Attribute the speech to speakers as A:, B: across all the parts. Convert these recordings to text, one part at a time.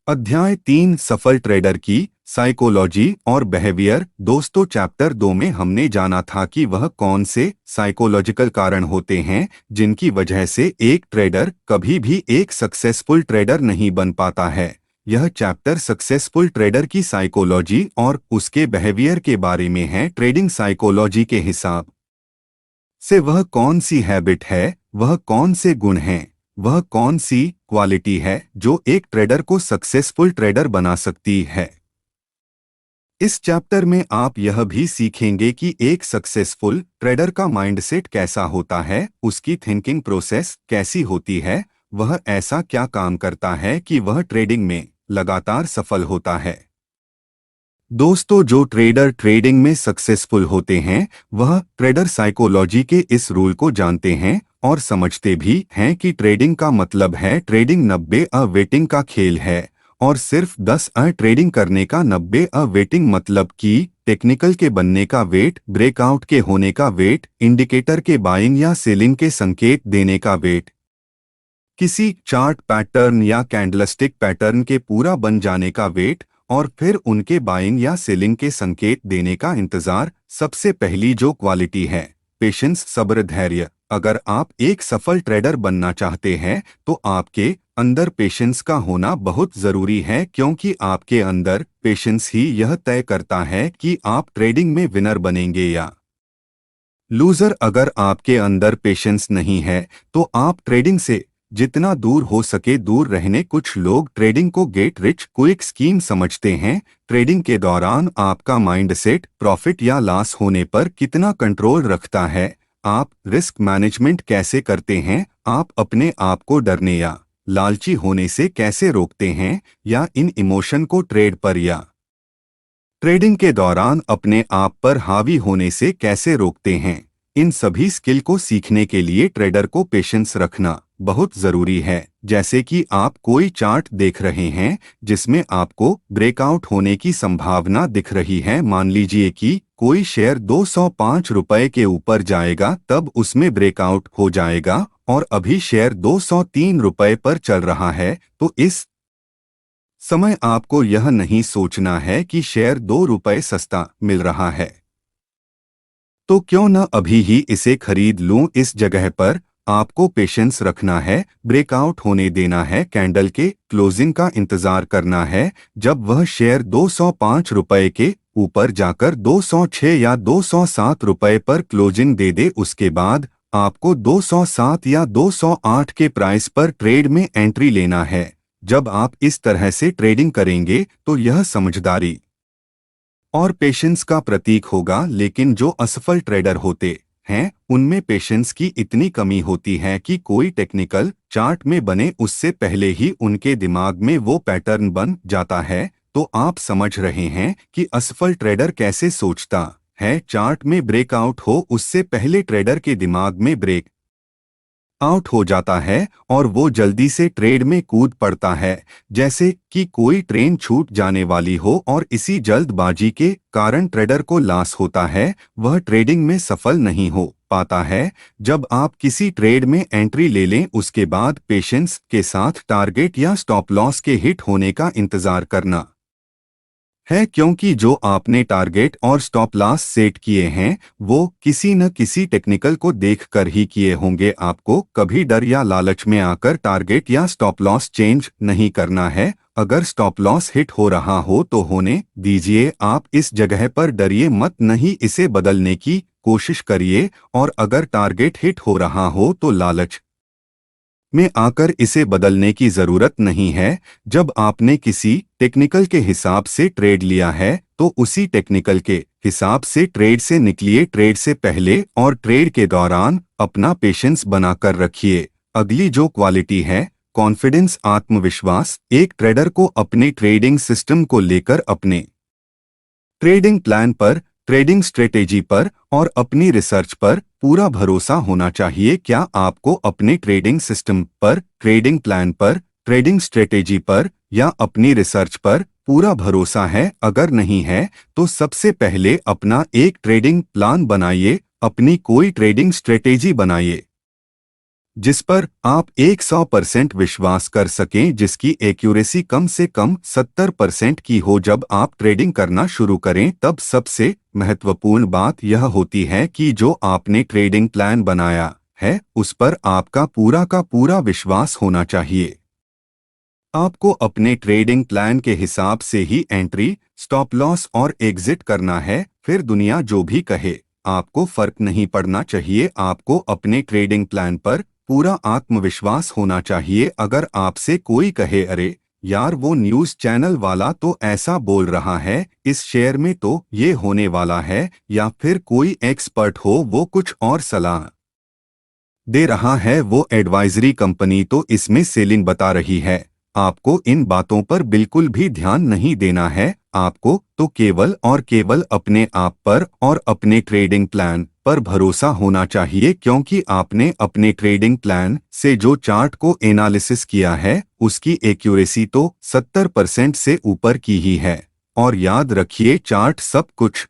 A: अध्याय 3 सफल ट्रेडर की साइकोलॉजी और बिहेवियर। दोस्तों, चैप्टर 2 में हमने जाना था कि वह कौन से साइकोलॉजिकल कारण होते हैं जिनकी वजह से एक ट्रेडर कभी भी एक सक्सेसफुल ट्रेडर नहीं बन पाता है। यह चैप्टर सक्सेसफुल ट्रेडर की साइकोलॉजी और उसके बिहेवियर के बारे में है। ट्रेडिंग साइकोलॉजी के हिसाब से वह कौन सी हैबिट है, वह कौन से गुण हैं, वह कौन सी क्वालिटी है जो एक ट्रेडर को सक्सेसफुल ट्रेडर बना सकती है। इस चैप्टर में आप यह भी सीखेंगे कि एक सक्सेसफुल ट्रेडर का माइंडसेट कैसा होता है, उसकी थिंकिंग प्रोसेस कैसी होती है, वह ऐसा क्या काम करता है कि वह ट्रेडिंग में लगातार सफल होता है। दोस्तों, जो ट्रेडर ट्रेडिंग में सक्सेसफुल होते हैं वह ट्रेडर साइकोलॉजी के इस रूल को जानते हैं और समझते भी हैं कि ट्रेडिंग का मतलब है ट्रेडिंग 90 वेटिंग का खेल है और सिर्फ 10 ट्रेडिंग करने का 90 वेटिंग मतलब कि टेक्निकल के बनने का वेट, ब्रेकआउट के होने का वेट, इंडिकेटर के बाइंग या सेलिंग के संकेत देने का वेट, किसी चार्ट पैटर्न या कैंडलस्टिक पैटर्न के पूरा बन जाने का वेट और फिर उनके बाइंग या सेलिंग के संकेत देने का इंतजार। सबसे पहली जो क्वालिटी है पेशेंस, सब्र, धैर्य। अगर आप एक सफल ट्रेडर बनना चाहते हैं तो आपके अंदर पेशेंस का होना बहुत जरूरी है, क्योंकि आपके अंदर पेशेंस ही यह तय करता है कि आप ट्रेडिंग में विनर बनेंगे या लूजर। अगर आपके अंदर पेशेंस नहीं है तो आप ट्रेडिंग से जितना दूर हो सके दूर रहने। कुछ लोग ट्रेडिंग को गेट रिच क्विक स्कीम समझते हैं। ट्रेडिंग के दौरान आपका माइंडसेट प्रॉफिट या लॉस होने पर कितना कंट्रोल रखता है, आप रिस्क मैनेजमेंट कैसे करते हैं, आप अपने आप को डरने या लालची होने से कैसे रोकते हैं, या इन इमोशन को ट्रेड पर या ट्रेडिंग के दौरान अपने आप पर हावी होने से कैसे रोकते हैं। इन सभी स्किल को सीखने के लिए ट्रेडर को पेशेंस रखना बहुत जरूरी है। जैसे कि आप कोई चार्ट देख रहे हैं जिसमें आपको ब्रेकआउट होने की संभावना दिख रही है। मान लीजिए कि कोई शेयर 205 रुपए के ऊपर जाएगा, तब उसमें ब्रेकआउट हो जाएगा और अभी शेयर 203 रुपए पर चल रहा है, तो इस समय आपको यह नहीं सोचना है कि शेयर 2 रुपए सस्ता मिल रहा है तो क्यों न अभी ही इसे खरीद लूं। इस जगह पर आपको पेशेंस रखना है, ब्रेकआउट होने देना है, कैंडल के क्लोजिंग का इंतजार करना है। जब वह शेयर 205 रुपए के ऊपर जाकर 206 या 207 रुपए पर क्लोजिंग दे दे, उसके बाद आपको 207 या 208 के प्राइस पर ट्रेड में एंट्री लेना है। जब आप इस तरह से ट्रेडिंग करेंगे तो यह समझदारी और पेशेंस का प्रतीक होगा। लेकिन जो असफल ट्रेडर होते हैं उनमें पेशेंस की इतनी कमी होती है कि कोई टेक्निकल चार्ट में बने उससे पहले ही उनके दिमाग में वो पैटर्न बन जाता है। तो आप समझ रहे हैं कि असफल ट्रेडर कैसे सोचता है। चार्ट में ब्रेकआउट हो उससे पहले ट्रेडर के दिमाग में ब्रेक आउट हो जाता है और वो जल्दी से ट्रेड में कूद पड़ता है, जैसे कि कोई ट्रेन छूट जाने वाली हो और इसी जल्दबाजी के कारण ट्रेडर को लॉस होता है, वह ट्रेडिंग में सफल नहीं हो पाता है। जब आप किसी ट्रेड में एंट्री ले लें उसके बाद पेशेंस के साथ टारगेट या स्टॉप लॉस के हिट होने का इंतजार करना है, क्योंकि जो आपने टारगेट और स्टॉप लॉस सेट किए हैं वो किसी न किसी टेक्निकल को देखकर ही किए होंगे। आपको कभी डर या लालच में आकर टारगेट या स्टॉप लॉस चेंज नहीं करना है। अगर स्टॉप लॉस हिट हो रहा हो तो होने दीजिए, आप इस जगह पर डरिए मत, नहीं इसे बदलने की कोशिश करिए। और अगर टारगेट हिट हो रहा हो तो लालच में आकर इसे बदलने की जरूरत नहीं है। जब आपने किसी टेक्निकल के हिसाब से ट्रेड लिया है तो उसी टेक्निकल के हिसाब से ट्रेड से निकलिए। ट्रेड से पहले और ट्रेड के दौरान अपना पेशेंस बनाकर रखिए। अगली जो क्वालिटी है कॉन्फिडेंस, आत्मविश्वास। एक ट्रेडर को अपने ट्रेडिंग सिस्टम को लेकर, अपने ट्रेडिंग प्लान पर, ट्रेडिंग स्ट्रेटेजी पर और अपनी रिसर्च पर पूरा भरोसा होना चाहिए। क्या आपको अपने ट्रेडिंग सिस्टम पर, ट्रेडिंग प्लान पर, ट्रेडिंग स्ट्रेटेजी पर या अपनी रिसर्च पर पूरा भरोसा है? अगर नहीं है तो सबसे पहले अपना एक ट्रेडिंग प्लान बनाइए, अपनी कोई ट्रेडिंग स्ट्रेटेजी बनाइए। जिस पर आप 100% विश्वास कर सकें, जिसकी एक्यूरेसी कम से कम 70% की हो। जब आप ट्रेडिंग करना शुरू करें तब सबसे महत्वपूर्ण बात यह होती है कि जो आपने ट्रेडिंग प्लान बनाया है उस पर आपका पूरा का पूरा विश्वास होना चाहिए। आपको अपने ट्रेडिंग प्लान के हिसाब से ही एंट्री, स्टॉप लॉस और एग्जिट करना है। फिर दुनिया जो भी कहे आपको फर्क नहीं पड़ना चाहिए। आपको अपने ट्रेडिंग प्लान पर पूरा आत्मविश्वास होना चाहिए। अगर आपसे कोई कहे अरे यार वो न्यूज़ चैनल वाला तो ऐसा बोल रहा है, इस शेयर में तो ये होने वाला है, या फिर कोई एक्सपर्ट हो वो कुछ और सलाह दे रहा है, वो एडवाइजरी कंपनी तो इसमें सेलिंग बता रही है, आपको इन बातों पर बिल्कुल भी ध्यान नहीं देना है। आपको तो केवल और केवल अपने आप पर और अपने ट्रेडिंग प्लान पर भरोसा होना चाहिए, क्योंकि आपने अपने ट्रेडिंग प्लान से जो चार्ट को एनालिसिस किया है उसकी एक्यूरेसी तो 70% से ऊपर की ही है। और याद रखिए, चार्ट सब कुछ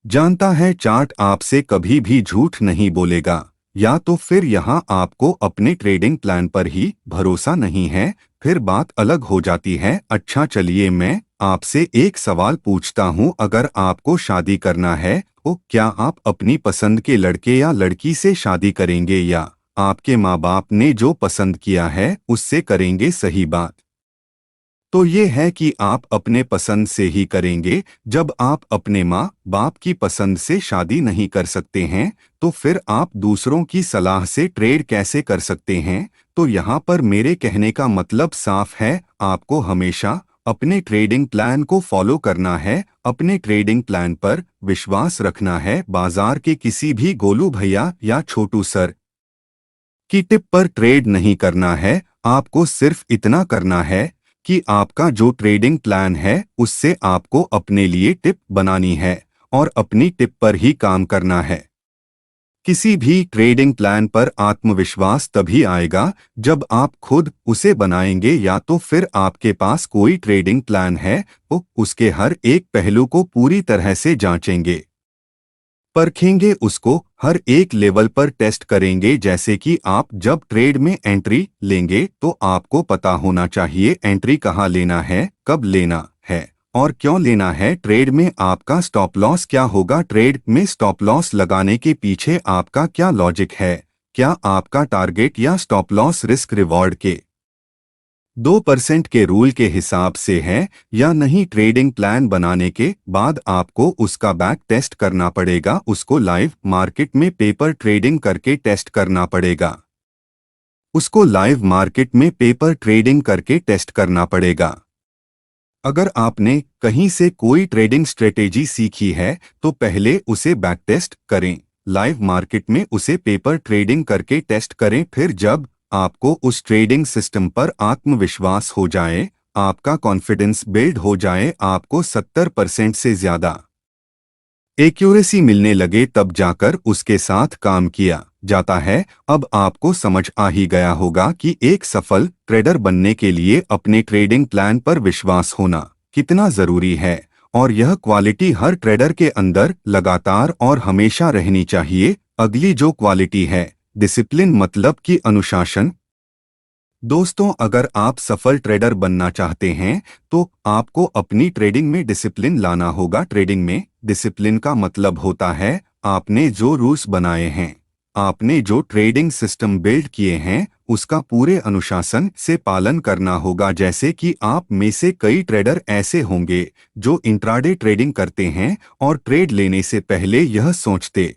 A: जानता है। चार्ट आपसे कभी भी झूठ नहीं बोलेगा। या तो फिर यहाँ आपको अपने ट्रेडिंग प्लान पर ही भरोसा नहीं है, फिर बात अलग हो जाती है। अच्छा चलिए मैं आपसे एक सवाल पूछता हूँ, अगर आपको शादी करना है तो क्या आप अपनी पसंद के लड़के या लड़की से शादी करेंगे, या आपके माँ बाप ने जो पसंद किया है उससे करेंगे? सही बात तो ये है कि आप अपने पसंद से ही करेंगे। जब आप अपने माँ बाप की पसंद से शादी नहीं कर सकते हैं तो फिर आप दूसरों की सलाह से ट्रेड कैसे कर सकते हैं? तो यहाँ पर मेरे कहने का मतलब साफ है, आपको हमेशा अपने ट्रेडिंग प्लान को फॉलो करना है, अपने ट्रेडिंग प्लान पर विश्वास रखना है। बाजार के किसी भी गोलू भैया या छोटू सर की टिप पर ट्रेड नहीं करना है। आपको सिर्फ इतना करना है कि आपका जो ट्रेडिंग प्लान है उससे आपको अपने लिए टिप बनानी है और अपनी टिप पर ही काम करना है। किसी भी ट्रेडिंग प्लान पर आत्मविश्वास तभी आएगा जब आप खुद उसे बनाएंगे, या तो फिर आपके पास कोई ट्रेडिंग प्लान है तो उसके हर एक पहलू को पूरी तरह से जांचेंगे, परखेंगे, उसको हर एक लेवल पर टेस्ट करेंगे। जैसे कि आप जब ट्रेड में एंट्री लेंगे तो आपको पता होना चाहिए एंट्री कहाँ लेना है, कब लेना है और क्यों लेना है। ट्रेड में आपका स्टॉप लॉस क्या होगा, ट्रेड में स्टॉप लॉस लगाने के पीछे आपका क्या लॉजिक है, क्या आपका टारगेट या स्टॉप लॉस रिस्क रिवॉर्ड के 2% के रूल के हिसाब से है या नहीं। ट्रेडिंग प्लान बनाने के बाद आपको उसका बैक टेस्ट करना पड़ेगा, उसको लाइव मार्केट में पेपर ट्रेडिंग करके टेस्ट करना पड़ेगा, उसको लाइव मार्केट में पेपर ट्रेडिंग करके टेस्ट करना पड़ेगा। अगर आपने कहीं से कोई ट्रेडिंग स्ट्रेटेजी सीखी है तो पहले उसे बैक टेस्ट करें, लाइव मार्केट में उसे पेपर ट्रेडिंग करके टेस्ट करें। फिर जब आपको उस ट्रेडिंग सिस्टम पर आत्मविश्वास हो जाए, आपका कॉन्फिडेंस बिल्ड हो जाए, आपको 70% से ज्यादा एक्यूरेसी मिलने लगे, तब जाकर उसके साथ काम किया जाता है। अब आपको समझ आ ही गया होगा कि एक सफल ट्रेडर बनने के लिए अपने ट्रेडिंग प्लान पर विश्वास होना कितना जरूरी है, और यह क्वालिटी हर ट्रेडर के अंदर लगातार और हमेशा रहनी चाहिए। अगली जो क्वालिटी है डिसिप्लिन, मतलब कि अनुशासन। दोस्तों, अगर आप सफल ट्रेडर बनना चाहते हैं तो आपको अपनी ट्रेडिंग में डिसिप्लिन लाना होगा। ट्रेडिंग में डिसिप्लिन का मतलब होता है आपने जो रूल्स बनाए हैं, आपने जो ट्रेडिंग सिस्टम बिल्ड किए हैं उसका पूरे अनुशासन से पालन करना होगा। जैसे कि आप में से कई ट्रेडर ऐसे होंगे जो इंट्राडे ट्रेडिंग करते हैं और ट्रेड लेने से पहले यह सोचते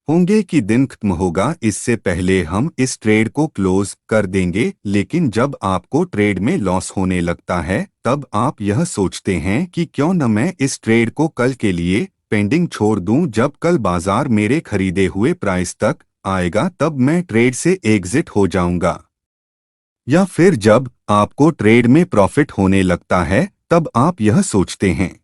A: होंगे कि दिन खत्म होगा, इससे पहले हम इस ट्रेड को क्लोज कर देंगे। लेकिन जब आपको ट्रेड में लॉस होने लगता है तब आप यह सोचते हैं कि क्यों न मैं इस ट्रेड को कल के लिए पेंडिंग छोड़ दूं, जब कल बाजार मेरे खरीदे हुए प्राइस तक आएगा तब मैं ट्रेड से एग्जिट हो जाऊंगा। या फिर जब आपको ट्रेड में प्रॉफिट होने लगता है तब आप यह सोचते हैं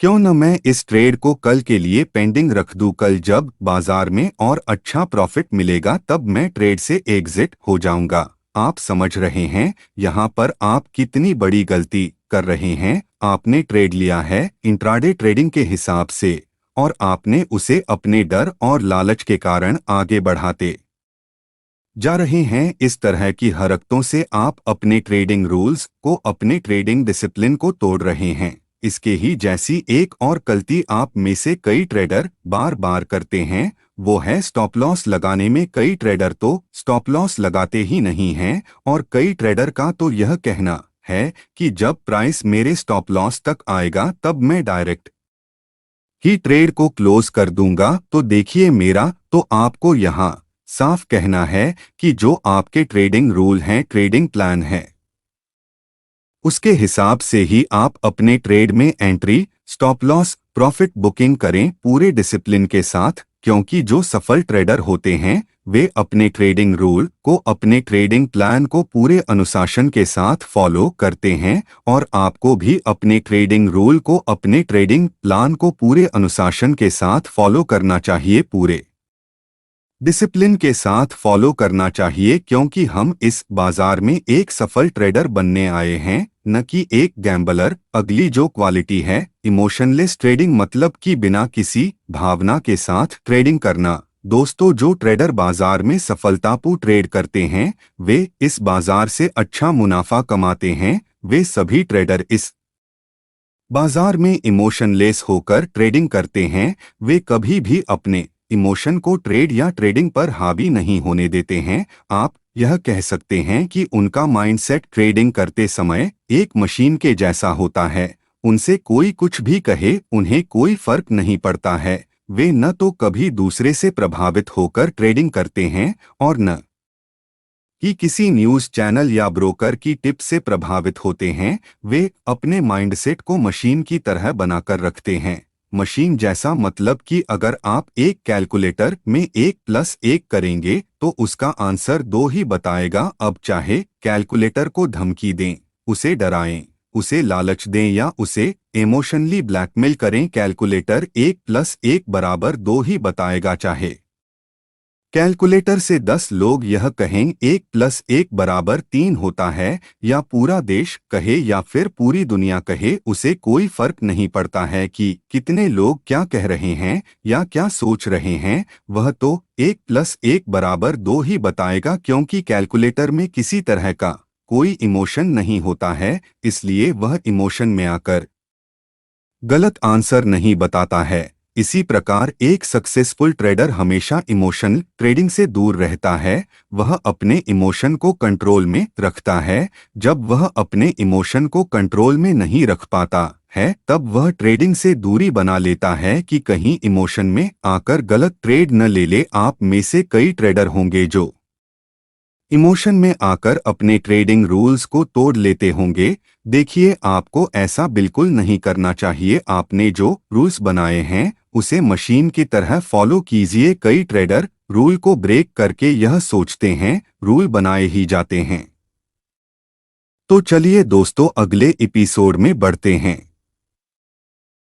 A: क्यों न मैं इस ट्रेड को कल के लिए पेंडिंग रख दूं, कल जब बाजार में और अच्छा प्रॉफिट मिलेगा तब मैं ट्रेड से एग्जिट हो जाऊंगा। आप समझ रहे हैं यहाँ पर आप कितनी बड़ी गलती कर रहे हैं। आपने ट्रेड लिया है इंट्राडे ट्रेडिंग के हिसाब से और आपने उसे अपने डर और लालच के कारण आगे बढ़ाते जा रहे हैं। इस तरह की हरकतों से आप अपने ट्रेडिंग रूल्स को, अपने ट्रेडिंग डिसिप्लिन को तोड़ रहे हैं। इसके ही जैसी एक और गलती आप में से कई ट्रेडर बार बार करते हैं, वो है स्टॉप लॉस लगाने में। कई ट्रेडर तो स्टॉप लॉस लगाते ही नहीं हैं, और कई ट्रेडर का तो यह कहना है कि जब प्राइस मेरे स्टॉप लॉस तक आएगा तब मैं डायरेक्ट ही ट्रेड को क्लोज कर दूंगा। तो देखिए, मेरा तो आपको यहाँ साफ कहना है कि जो आपके ट्रेडिंग रूल हैं, ट्रेडिंग प्लान है, उसके हिसाब से ही आप अपने ट्रेड में entry, stop loss, profit booking करें पूरे डिसिप्लिन के साथ। क्योंकि जो सफल ट्रेडर होते हैं वे अपने ट्रेडिंग रूल को, अपने ट्रेडिंग प्लान को पूरे अनुशासन के साथ फॉलो करते हैं। और आपको भी अपने ट्रेडिंग रूल को, अपने ट्रेडिंग प्लान को पूरे अनुशासन के साथ फॉलो करना चाहिए, पूरे डिसिप्लिन के साथ फॉलो करना चाहिए। क्योंकि हम इस बाजार में एक सफल ट्रेडर बनने आए हैं, न कि एक गैम्बलर। अगली जो क्वालिटी है, इमोशनलेस ट्रेडिंग, मतलब कि बिना किसी भावना के साथ ट्रेडिंग करना। दोस्तों, जो ट्रेडर बाजार में सफलतापूर्वक ट्रेड करते हैं वे इस बाजार से अच्छा मुनाफा कमाते हैं। वे सभी ट्रेडर इस बाजार में इमोशनलेस होकर ट्रेडिंग करते हैं। वे कभी भी अपने इमोशन को ट्रेड या ट्रेडिंग पर हावी नहीं होने देते हैं। आप यह कह सकते हैं कि उनका माइंडसेट ट्रेडिंग करते समय एक मशीन के जैसा होता है। उनसे कोई कुछ भी कहे, उन्हें कोई फर्क नहीं पड़ता है। वे न तो कभी दूसरे से प्रभावित होकर ट्रेडिंग करते हैं और न कि किसी न्यूज़ चैनल या ब्रोकर की टिप से प्रभावित होते हैं। वे अपने माइंडसेट को मशीन की तरह बनाकर रखते हैं। मशीन जैसा मतलब कि अगर आप एक कैलकुलेटर में 1+1 करेंगे तो उसका आंसर 2 ही बताएगा। अब चाहे कैलकुलेटर को धमकी दें, उसे डराएं, उसे लालच दें या उसे इमोशनली ब्लैकमेल करें, कैलकुलेटर 1+1 बराबर 2 ही बताएगा। चाहे कैलकुलेटर से 10 लोग यह कहें 1+1 बराबर 3 होता है, या पूरा देश कहे या फिर पूरी दुनिया कहे, उसे कोई फर्क नहीं पड़ता है कि कितने लोग क्या कह रहे हैं या क्या सोच रहे हैं। वह तो 1+1 बराबर 2 ही बताएगा। क्योंकि कैलकुलेटर में किसी तरह का कोई इमोशन नहीं होता है, इसलिए वह इमोशन में आकर गलत आंसर नहीं बताता है। इसी प्रकार एक सक्सेसफुल ट्रेडर हमेशा इमोशनल ट्रेडिंग से दूर रहता है। वह अपने इमोशन को कंट्रोल में रखता है। जब वह अपने इमोशन को कंट्रोल में नहीं रख पाता है तब वह ट्रेडिंग से दूरी बना लेता है कि कहीं इमोशन में आकर गलत ट्रेड न ले ले। आप में से कई ट्रेडर होंगे जो इमोशन में आकर अपने ट्रेडिंग रूल्स को तोड़ लेते होंगे। देखिए, आपको ऐसा बिल्कुल नहीं करना चाहिए। आपने जो रूल्स बनाए हैं उसे मशीन की तरह फॉलो कीजिए। कई ट्रेडर रूल को ब्रेक करके यह सोचते हैं रूल बनाए ही जाते हैं। तो चलिए दोस्तों, अगले एपिसोड में बढ़ते हैं।